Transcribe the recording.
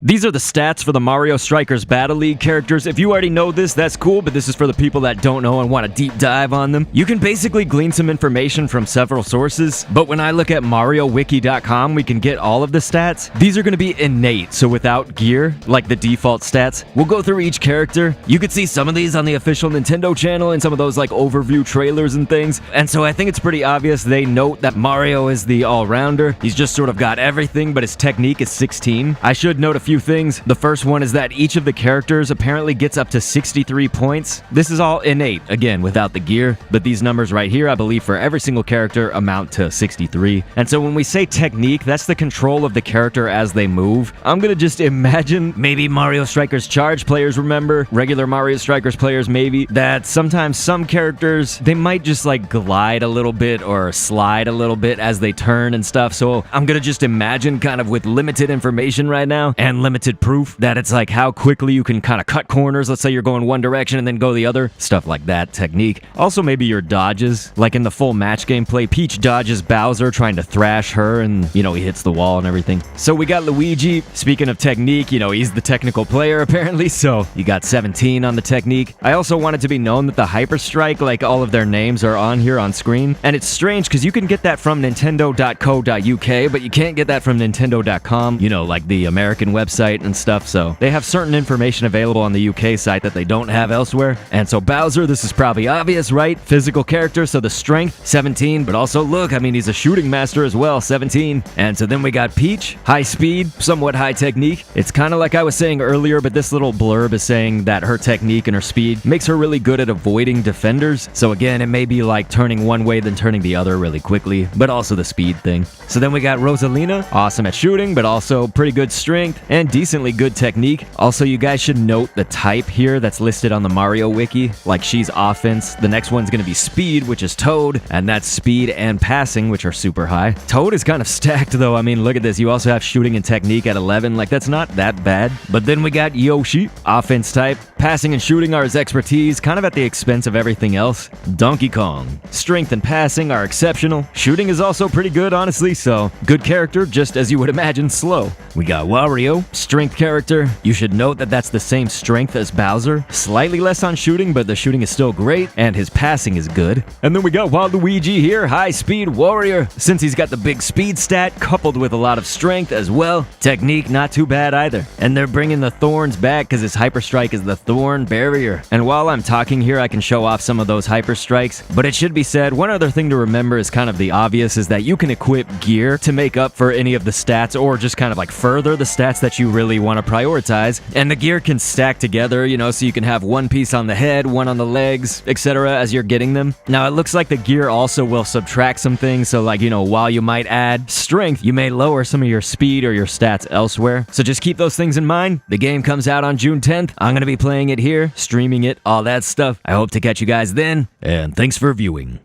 These are the stats for the Mario Strikers Battle League characters. If you already know this, that's cool, but this is for the people that don't know and want a deep dive on them. You can basically glean some information from several sources, but when I look at MarioWiki.com, we can get all of the stats. These are going to be innate, so without gear, like the default stats. We'll go through each character. You could see some of these on the official Nintendo channel and some of those like overview trailers and things. And so I think it's pretty obvious they note that Mario is the all-rounder. He's just sort of got everything, but his technique is 16. I should note a few things. The first one is that each of the characters apparently gets up to 63 points. This is all innate, again, without the gear, but these numbers right here, I believe for every single character amount to 63. And so when we say technique, that's the control of the character as they move. I'm gonna just imagine maybe Mario Strikers Charge players remember, regular Mario Strikers players maybe, that sometimes some characters, they might just like glide a little bit or slide a little bit as they turn and stuff. So I'm gonna just imagine kind of with limited information right now and limited proof that it's like how quickly you can kind of cut corners. Let's say you're going one direction and then go the other. Stuff like that technique. Also maybe your dodges. Like in the full match gameplay, Peach dodges Bowser trying to thrash her and, you know, he hits the wall and everything. So we got Luigi. Speaking of technique, you know, he's the technical player apparently, so he got 17 on the technique. I also wanted to be known that the Hyper Strike, like all of their names are on here on screen. And it's strange because you can get that from Nintendo.co.uk, but you can't get that from Nintendo.com, you know, like the American website and stuff. So they have certain information available on the UK site that they don't have elsewhere. And so Bowser, this is probably obvious, right? Physical character, so the strength, 17, but also look, I mean, he's a shooting master as well, 17. And so then we got Peach, high speed, somewhat high technique. It's kind of like I was saying earlier, but this little blurb is saying that her technique and her speed makes her really good at avoiding defenders. So again, it may be like turning one way then turning the other really quickly, but also the speed thing. So then we got Rosalina, awesome at shooting, but also pretty good strength and decently good technique. Also, you guys should note the type here that's listed on the Mario Wiki. Like she's offense. The next one's going to be speed, which is Toad, and that's speed and passing, which are super high. Toad is kind of stacked though. I mean, look at this. You also have shooting and technique at 11. Like that's not that bad. But then we got Yoshi, offense type. Passing and shooting are his expertise, kind of at the expense of everything else. Donkey Kong, strength and passing are exceptional. Shooting is also pretty good, honestly, so good character, just as you would imagine, slow. We got Wario, strength character. You should note that that's the same strength as Bowser. Slightly less on shooting, but the shooting is still great, and his passing is good. And then we got Waluigi here, high speed warrior, since he's got the big speed stat, coupled with a lot of strength as well. Technique, not too bad either. And they're bringing the thorns back, because his Hyper Strike is the thorn barrier. And while I'm talking here, I can show off some of those Hyper Strikes, but it should be said, one other thing to remember is kind of the obvious, is that you can equip gear to make up for any of the stats, or just kind of like further the stats that you really want to prioritize. And the gear can stack together, you know, so you can have one piece on the head, one on the legs, etc. as you're getting them. Now, it looks like the gear also will subtract some things, so like, you know, while you might add strength, you may lower some of your speed or your stats elsewhere. So just keep those things in mind. The game comes out on June 10th. I'm going to be playing it here, streaming it, all that stuff. I hope to catch you guys then, and thanks for viewing.